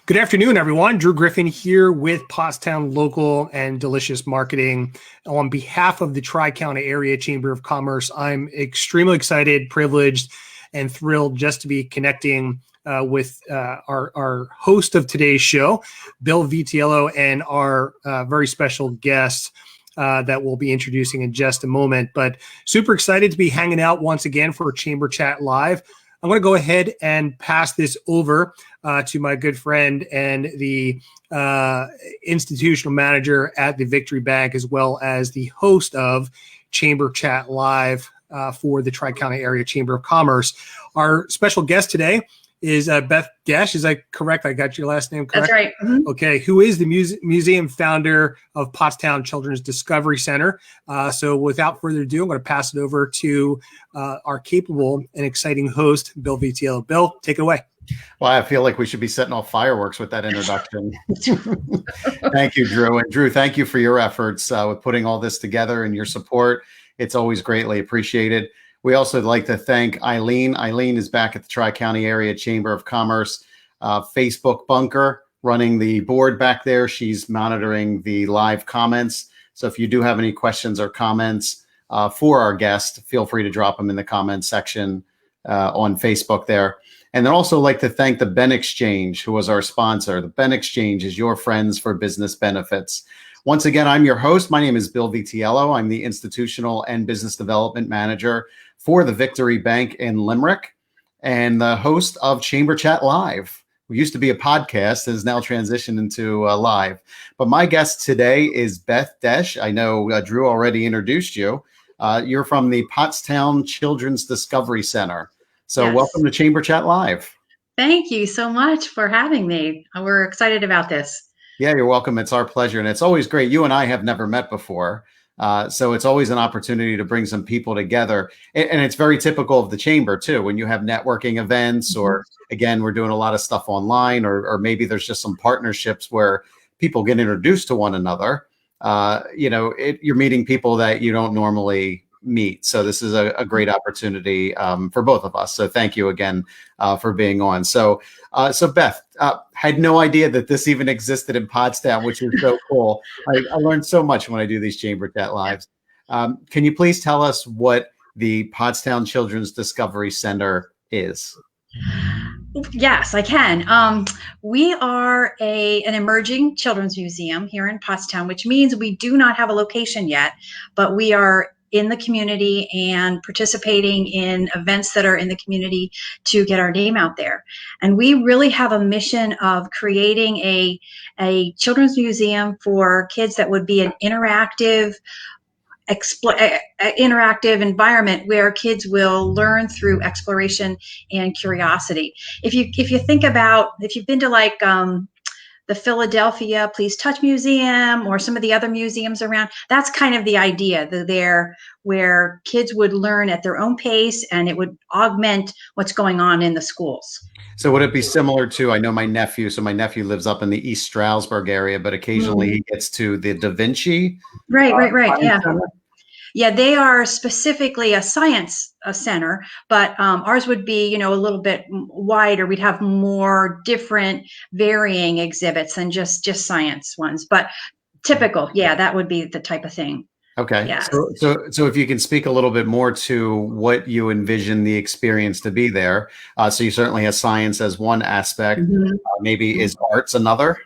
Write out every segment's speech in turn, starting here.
Good afternoon, everyone. Drew Griffin here with Pottstown Local and Delicious Marketing. On behalf of the Tri-County Area Chamber of Commerce, I'm extremely excited, privileged, and thrilled just to be connecting with our host of today's show, Bill Vitiello, and our very special guest that we'll be introducing in just a moment. But super excited to be hanging out once again for Chamber Chat Live. I'm going to go ahead and pass this over to my good friend and the institutional manager at the Victory Bank, as well as the host of Chamber Chat Live for the Tri-County Area Chamber of Commerce. Our special guest today is Beth Desch. Is that correct? I got your last name correct? That's right. Mm-hmm. Okay. Who is the museum founder of Pottstown Children's Discovery Center. So without further ado, I'm going to pass it over to our capable and exciting host, Bill Vitiello. Bill, take it away. Well, I feel like we should be setting off fireworks with that introduction. Thank you, Drew. And Drew, thank you for your efforts with putting all this together and your support. It's always greatly appreciated. We also like to thank Eileen. Eileen is back at the Tri-County Area Chamber of Commerce Facebook bunker, running the board back there. She's monitoring the live comments. So if you do have any questions or comments for our guest, feel free to drop them in the comments section on Facebook there. And then also like to thank the Ben Exchange, who was our sponsor. The Ben Exchange is your friends for business benefits. Once again, I'm your host. My name is Bill Vitiello. I'm the Institutional and Business Development Manager for the Victory Bank in Limerick and the host of Chamber Chat Live. We used to be a podcast, has now transitioned into live. But my guest today is Beth Desch. I know Drew already introduced you. You're from the Pottstown Children's Discovery Center. So yes. Welcome to Chamber Chat Live. Thank you so much for having me. We're excited about this. Yeah, you're welcome. It's our pleasure. And it's always great. You and I have never met before. So it's always an opportunity to bring some people together. And it's very typical of the chamber, too, when you have networking events or, again, we're doing a lot of stuff online or maybe there's just some partnerships where people get introduced to one another. You're meeting people that you don't normally meet. So this is a great opportunity for both of us. So thank you again for being on. So Beth, had no idea that this even existed in Pottstown, which is so cool. I learned so much when I do these Chamber Chat Lives. Can you please tell us what the Pottstown Children's Discovery Center is? Yes, I can. We are an emerging children's museum here in Pottstown, which means we do not have a location yet, but we are in the community and participating in events that are in the community to get our name out there. And we really have a mission of creating a children's museum for kids that would be an interactive environment where kids will learn through exploration and curiosity. If you think about, if you've been to like the Philadelphia Please Touch Museum or some of the other museums around, that's kind of the idea there, where kids would learn at their own pace and it would augment what's going on in the schools. So would it be similar to, I know my nephew lives up in the East Stroudsburg area, but occasionally he gets to the Da Vinci. Right. Yeah. Center? Yeah, they are specifically a science center, but ours would be, a little bit wider. We'd have more different varying exhibits than just science ones. But typical, yeah, that would be the type of thing. Okay. Yeah. So if you can speak a little bit more to what you envision the experience to be there. So you certainly have science as one aspect. Maybe is arts another?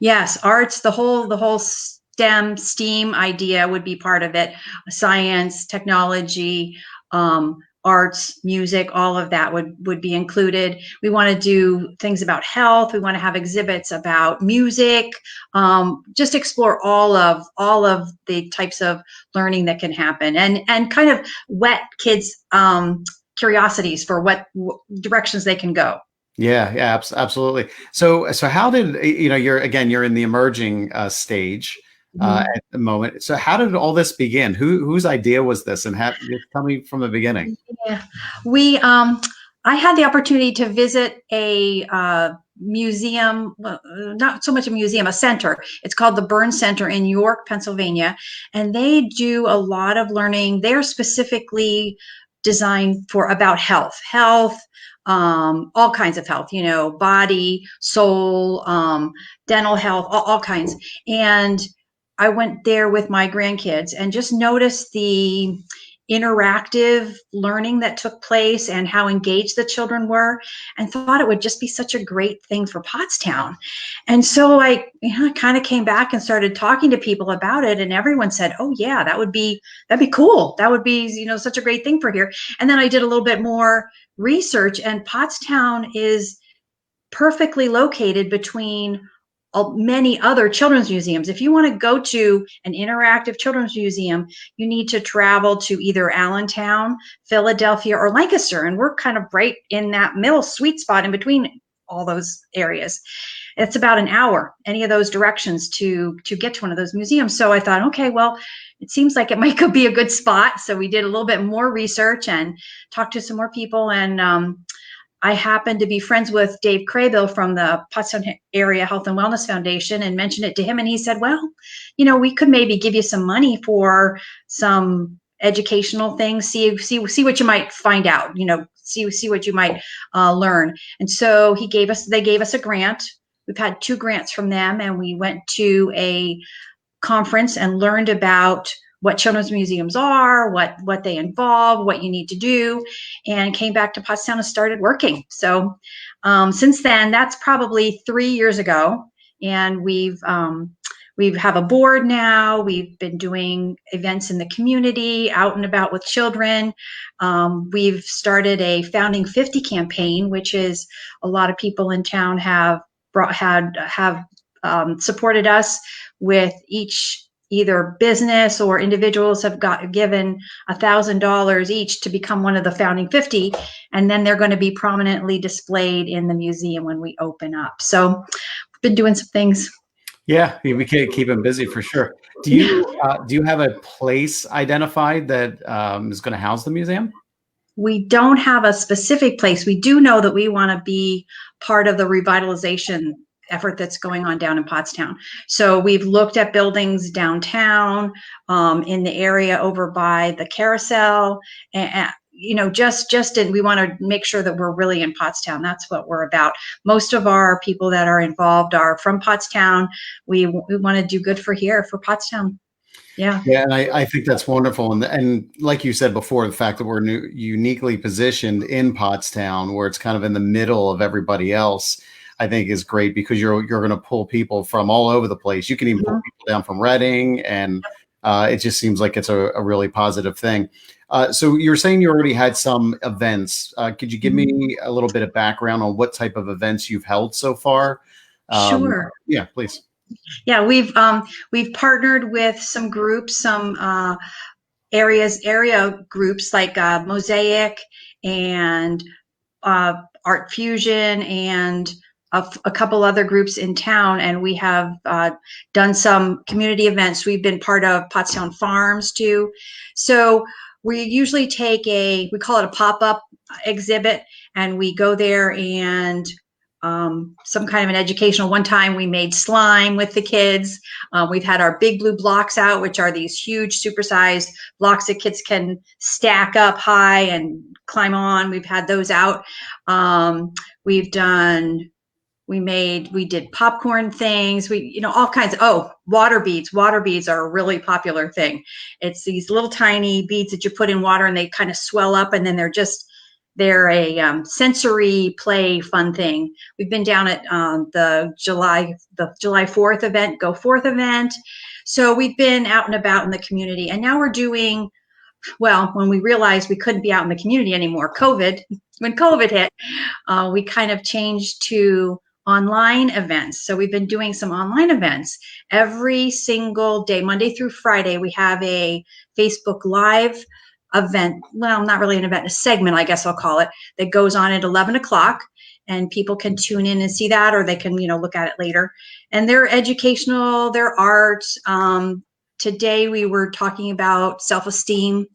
Yes, arts, the whole STEM idea would be part of it. Science, technology, arts, music, all of that would be included. We want to do things about health. We want to have exhibits about music, just explore all of the types of learning that can happen and kind of whet kids' curiosities for what directions they can go. Yeah, absolutely. So how did, you're in the emerging stage at the moment. So how did all this begin? Whose idea was this? And tell me from the beginning. Yeah, I had the opportunity to visit a museum, not so much a museum, a center. It's called the Burn Center in York, Pennsylvania. And they do a lot of learning. They're specifically designed about health, all kinds of health, body, soul, dental health, all kinds. And I went there with my grandkids and just noticed the interactive learning that took place and how engaged the children were, and thought it would just be such a great thing for Pottstown. And so I kind of came back and started talking to people about it, and everyone said, oh yeah, that'd be cool. That would be, such a great thing for here. And then I did a little bit more research, and Pottstown is perfectly located between many other children's museums. If you want to go to an interactive children's museum, you need to travel to either Allentown, Philadelphia, or Lancaster. And we're kind of right in that middle sweet spot in between all those areas. It's about an hour, any of those directions to get to one of those museums. So I thought, okay, well, it seems like it might be a good spot. So we did a little bit more research and talked to some more people. And I happened to be friends with Dave Craybill from the Pottstown Area Health and Wellness Foundation, and mentioned it to him. And he said, well, we could maybe give you some money for some educational things, see what you might find out, see what you might learn. And so they gave us a grant. We've had 2 grants from them, and we went to a conference and learned about what children's museums are, what they involve, what you need to do, and came back to Pottstown and started working. So since then, that's probably 3 years ago, and we have a board now. We've been doing events in the community, out and about with children. We've started a Founding 50 campaign, which is a lot of people in town have supported us with each. Either business or individuals have given $1,000 each to become one of the Founding 50, and then they're going to be prominently displayed in the museum when we open up. So we've been doing some things. Yeah, we can keep them busy for sure. Do you have a place identified that is going to house the museum? We don't have a specific place. We do know that we want to be part of the revitalization effort that's going on down in Pottstown. So we've looked at buildings downtown, in the area over by the carousel, and we want to make sure that we're really in Pottstown. That's what we're about. Most of our people that are involved are from Pottstown. We want to do good for Pottstown. Yeah. Yeah, and I think that's wonderful. And like you said before, the fact that we're uniquely positioned in Pottstown, where it's kind of in the middle of everybody else, I think is great, because you're going to pull people from all over the place. You can even pull people down from Reading, and it just seems like it's a really positive thing. So you're saying you already had some events. Could you give me a little bit of background on what type of events you've held so far? Sure. Yeah, please. Yeah, we've partnered with some groups, some area groups like Mosaic and Art Fusion and a couple other groups in town, and we have done some community events. We've been part of Pottstown Farms too. So we usually we call it a pop-up exhibit, and we go there and some kind of an educational. One time we made slime with the kids. We've had our big blue blocks out, which are these huge supersized blocks that kids can stack up high and climb on. We've had those out. We did popcorn things. All kinds of, water beads. Water beads are a really popular thing. It's these little tiny beads that you put in water and they kind of swell up, and then they're a sensory play fun thing. We've been down at the July 4th event, Go Forth event. So we've been out and about in the community, and now we're doing, when we realized we couldn't be out in the community anymore, when COVID hit, we kind of changed to online events. So we've been doing some online events every single day, Monday through Friday. We have a Facebook Live event. Well, not really an event, a segment, I guess I'll call it, that goes on at 11 o'clock, and people can tune in and see that, or they can, look at it later. And they're educational, they're art. Today we were talking about self-esteem,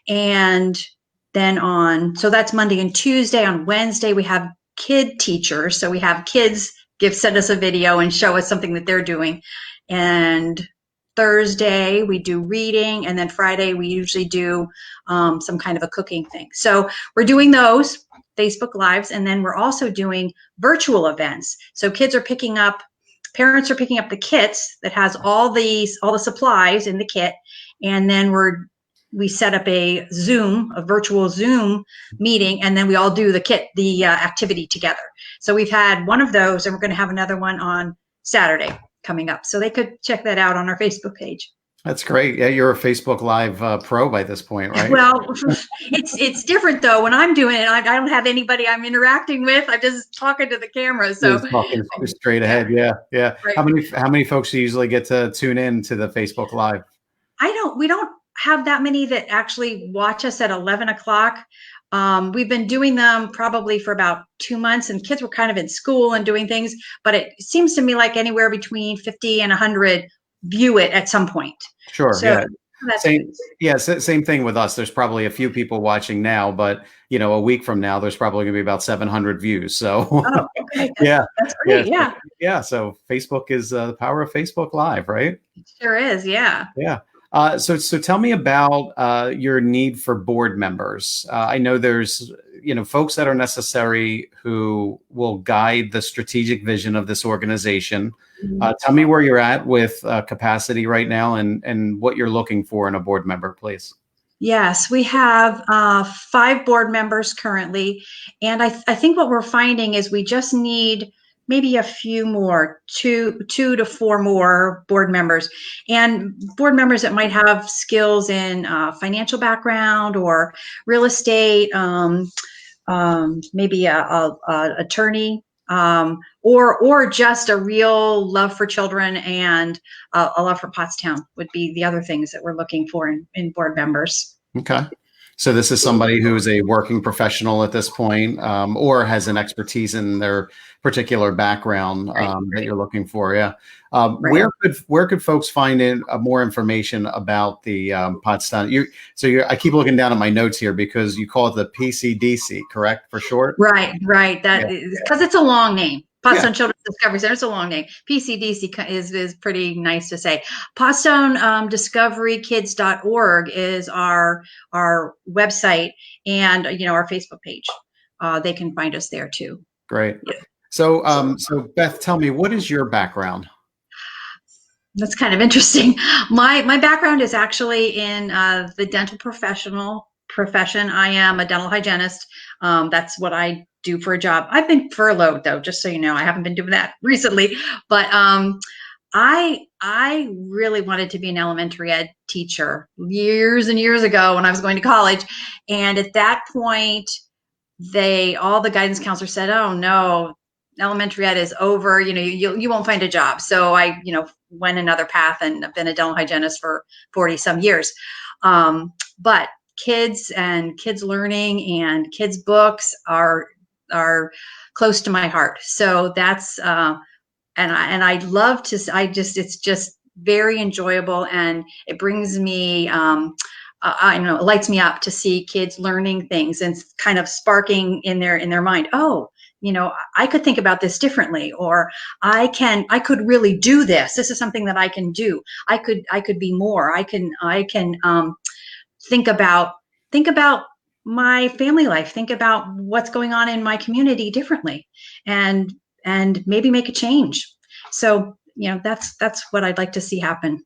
and then so that's Monday and Tuesday. On Wednesday, we have kid teachers. So we have kids send us a video and show us something that they're doing. And Thursday we do reading, and then Friday we usually do some kind of a cooking thing. So we're doing those. Facebook Lives, and then we're also doing virtual events. So parents are picking up the kits that has all the supplies in the kit, and then we set up a virtual Zoom meeting, and then we all do the activity together. So we've had one of those, and we're going to have another one on Saturday coming up. So they could check that out on our Facebook page. That's great. Yeah, you're a Facebook Live pro by this point, right? Well, it's different though. When I'm doing it, I don't have anybody I'm interacting with. I'm just talking to the camera. So just talking straight ahead. Yeah. Right. How many folks do you usually get to tune in to the Facebook Live? We don't have that many that actually watch us at 11 o'clock. We've been doing them probably for about 2 months, and kids were kind of in school and doing things, but it seems to me like anywhere between 50 and 100 view it at some point. Sure. So yeah. Same thing with us. There's probably a few people watching now, but a week from now, there's probably going to be about 700 views. So okay. Yeah, that's great. Yeah. So Facebook is the power of Facebook Live, right? It sure is. Yeah. Yeah. So tell me about your need for board members. I know there's, folks that are necessary who will guide the strategic vision of this organization. Tell me where you're at with capacity right now and what you're looking for in a board member, please. Yes, we have 5 board members currently. And I think what we're finding is we just need maybe a few more, 2 to 4 more board members, and board members that might have skills in financial background or real estate, maybe a attorney, or just a real love for children and a love for Pottstown would be the other things that we're looking for in board members. Okay. So this is somebody who is a working professional at this point, or has an expertise in their particular background that you're looking for. Yeah. Where could folks find more information about the Pottstown? I keep looking down at my notes here because you call it the PCDC, correct, for short? Right. That because it's a long name. Pottstown Children's Discovery Center. It's a long name. PCDC is pretty nice to say. Pottstown DiscoveryKids.org is our website, and our Facebook page. They can find us there too. Great. So Beth, tell me, what is your background? That's kind of interesting. My background is actually in the dental profession. I am a dental hygienist. That's what I do for a job. I've been furloughed though, just so you know. I haven't been doing that recently, but I really wanted to be an elementary ed teacher years and years ago when I was going to college. And at that point, all the guidance counselors said, "Oh no, elementary ed is over. You won't find a job." So I, went another path, and I've been a dental hygienist for 40 some years. But kids learning and kids books are close to my heart. So that's and I love to. It's just very enjoyable, and it brings me. It lights me up to see kids learning things and kind of sparking in their mind. Oh, I could think about this differently, or I could really do this. This is something that I can do. I could be more. I can think about my family life, think about what's going on in my community differently, and maybe make a change. So, that's what I'd like to see happen.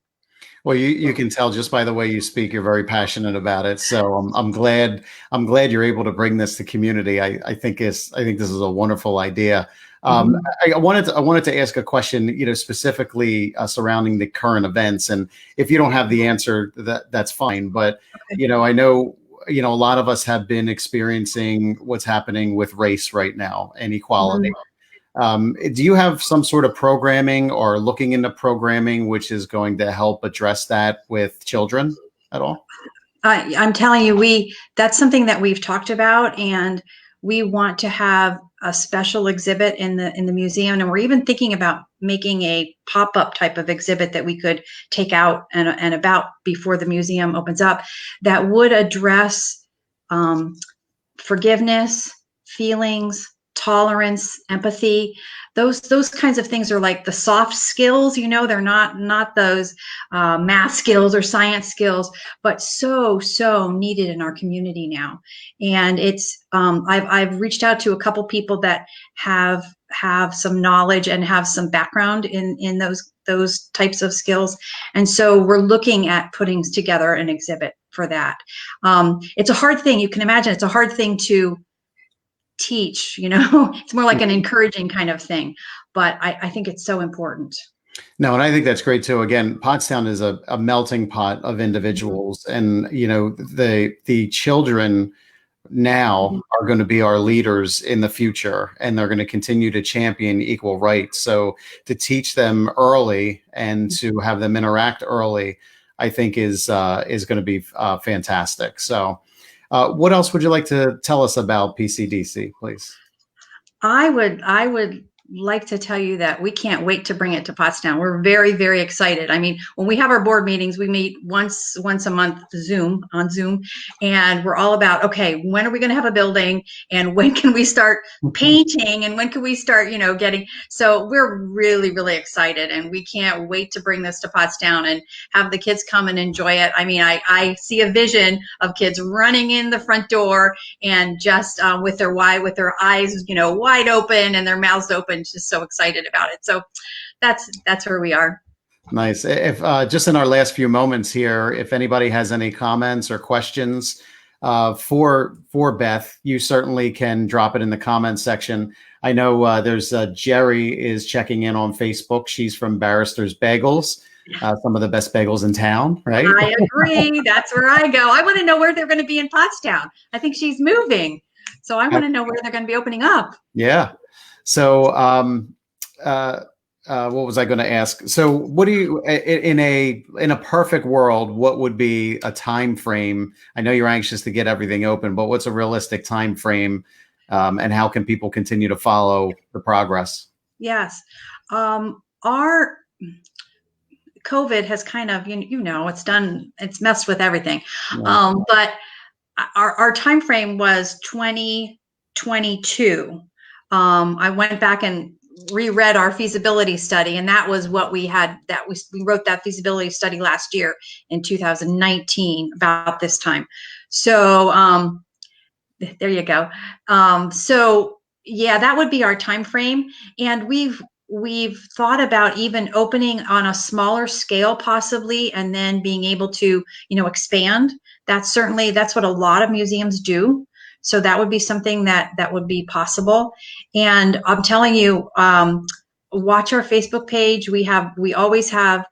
Well, you can tell just by the way you speak, you're very passionate about it. So I'm glad you're able to bring this to community. I think this is a wonderful idea. I wanted to ask a question, specifically surrounding the current events. And if you don't have the answer, that's fine. But I know a lot of us have been experiencing what's happening with race right now and equality. Do you have some sort of programming or looking into programming which is going to help address that with children at all? I'm telling you, that's something that we've talked about, and we want to have a special exhibit in the museum, and we're even thinking about making a pop-up type of exhibit that we could take out and about before the museum opens up, that would address forgiveness, feelings, tolerance, empathy. Those kinds of things are like the soft skills, they're not those math skills or science skills, but so needed in our community now. And it's I've reached out to a couple people that have some knowledge and have some background in those types of skills. And so we're looking at putting together an exhibit for that. It's a hard thing. You can imagine it's a hard thing to teach, it's more like an encouraging kind of thing, but I think it's so important. No, and I think that's great too. Again, Pottstown is a melting pot of individuals, and the children now are going to be our leaders in the future, and they're going to continue to champion equal rights. So to teach them early and to have them interact early, I think is going to be fantastic. So what else would you like to tell us about PCDC, please? I would like to tell you that we can't wait to bring it to Pottstown. We're very, very excited. I mean, when we have our board meetings, we meet once a month on Zoom, and we're all about, okay, when are we going to have a building, and when can we start painting, and when can we start, getting, so we're really, really excited, and we can't wait to bring this to Pottstown and have the kids come and enjoy it. I mean, I see a vision of kids running in the front door and just with their eyes, wide open and their mouths open, just so excited about it. So that's where we are. Nice. If just in our last few moments here, if anybody has any comments or questions for Beth, you certainly can drop it in the comments section. I know there's Jerry is checking in on Facebook. She's from Barrister's Bagels, some of the best bagels in town, right? I agree. That's where I go. I want to know where they're going to be in Pottstown. I think she's moving, so I want to know where they're going to be opening up. Yeah. So what was I going to ask? So what do you, in a perfect world, what would be a time frame? I know you're anxious to get everything open, but what's a realistic time frame, and how can people continue to follow the progress? Yes. Our COVID has kind of, it's messed with everything. Yeah. But our time frame was 2022. I went back and reread our feasibility study, and that was what we had. We wrote that feasibility study last year in 2019 about this time. So there you go. So yeah, that would be our time frame, and we've thought about even opening on a smaller scale possibly, and then being able to expand. That's what a lot of museums do. So that would be something that would be possible. And I'm telling you, watch our Facebook page. We always have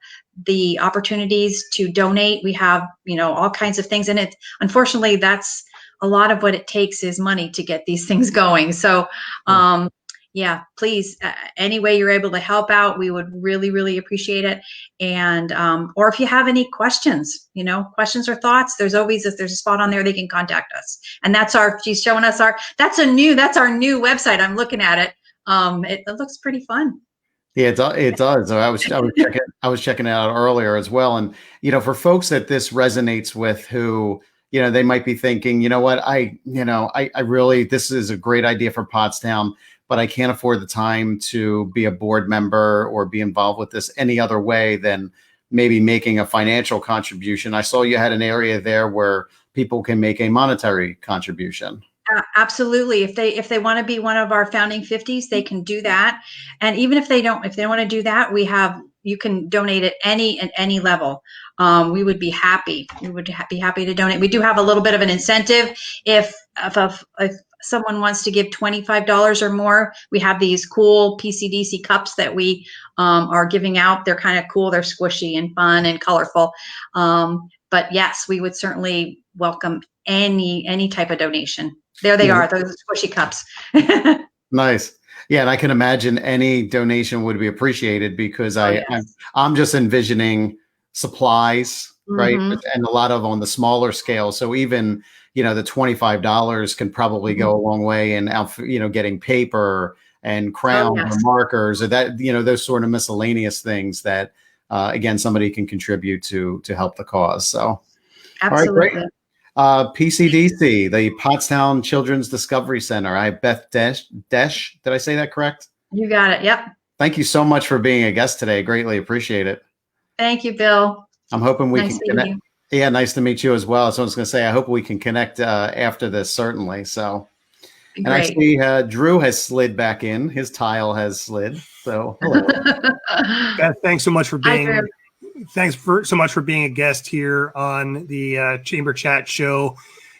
the opportunities to donate. We have, all kinds of things in it. Unfortunately, that's a lot of what it takes is money to get these things going. So, yeah, please, any way you're able to help out, we would really, really appreciate it. And, or if you have any questions, questions or thoughts, there's a spot on there they can contact us. And she's showing us that's our new website. I'm looking at it. It looks pretty fun. Yeah, it does. So I was checking it out earlier as well. And, for folks that this resonates with, who, they might be thinking, I really, this is a great idea for Pottstown, but I can't afford the time to be a board member or be involved with this any other way than maybe making a financial contribution. I saw you had an area there where people can make a monetary contribution. Absolutely. If they want to be one of our founding 50s, they can do that. And even if they want to do that, you can donate at any level. We would be happy. We would be happy to donate. We do have a little bit of an incentive. If someone wants to give $25 or more, we have these cool PCDC cups that we are giving out. They're kind of cool. They're squishy and fun and colorful. But yes, we would certainly welcome any type of donation. There they are, those squishy cups. Nice. Yeah, and I can imagine any donation would be appreciated, because I'm just envisioning supplies, right? And a lot of on the smaller scale. So even, the $25 can probably go a long way in, getting paper and crayons or markers, or that, those sort of miscellaneous things that, again, somebody can contribute to help the cause. So, absolutely. All right, great. PCDC, the Pottstown Children's Discovery Center. I have Beth Desch. Did I say that correct? You got it. Yep. Thank you so much for being a guest today. Greatly appreciate it. Thank you, Bill. I'm hoping we Nice can meeting connect. Yeah, nice to meet you as well. So I was going to say, I hope we can connect after this, certainly. So, and I Great. see Drew has slid back in. His tile has slid. So, hello. Beth, thanks so much for Hi, being. Drew. Thanks so much for being a guest here on the Chamber Chat show.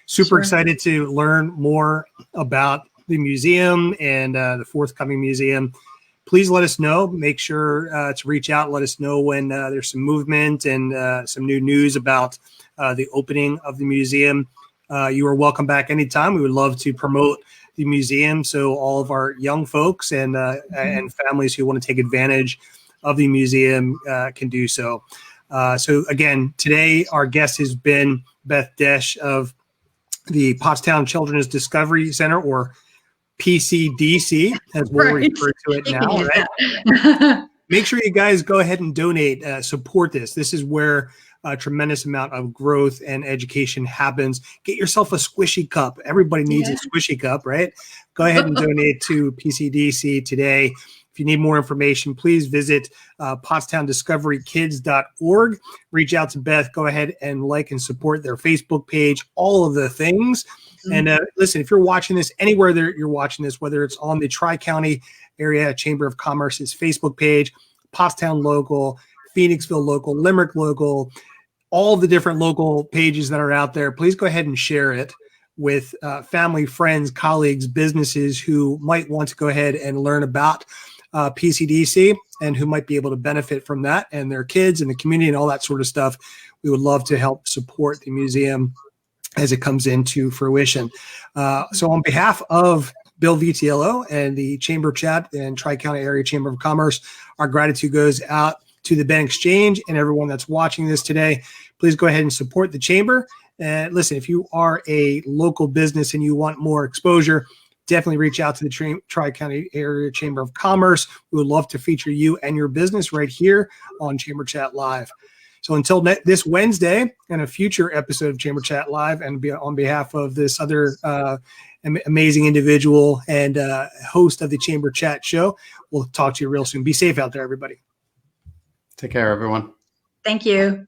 Super Sure. excited to learn more about the museum and the forthcoming museum. Please let us know. Make sure to reach out. Let us know when there's some movement and some new news about the opening of the museum. You are welcome back anytime. We would love to promote the museum so all of our young folks and families who want to take advantage of the museum can do so. So again, today our guest has been Beth Desch of the Pottstown Children's Discovery Center, or PCDC, as we'll Right. refer to it You now. can use Right? that. Make sure you guys go ahead and donate, support this. This is where a tremendous amount of growth and education happens. Get yourself a squishy cup. Everybody needs a squishy cup, right? Go ahead and donate to PCDC today. If you need more information, please visit PottstownDiscoveryKids.org. Reach out to Beth. Go ahead and like and support their Facebook page, all of the things. And listen, if you're watching this anywhere that you're watching this, whether it's on the Tri-County Area Chamber of Commerce's Facebook page, Pottstown Local, Phoenixville Local, Limerick Local, all the different local pages that are out there, please go ahead and share it with family, friends, colleagues, businesses who might want to go ahead and learn about PCDC and who might be able to benefit from that, and their kids and the community and all that sort of stuff. We would love to help support the museum as it comes into fruition. So on behalf of Bill Vitiello and the Chamber Chat and Tri-County Area Chamber of Commerce, our gratitude goes out to the Ben Exchange and everyone that's watching this today. Please go ahead and support the Chamber. And listen, if you are a local business and you want more exposure, definitely reach out to the Tri-County Area Chamber of Commerce. We would love to feature you and your business right here on Chamber Chat Live. So until this Wednesday and a future episode of Chamber Chat Live, and on behalf of this other amazing individual and host of the Chamber Chat show, we'll talk to you real soon. Be safe out there, everybody. Take care, everyone. Thank you.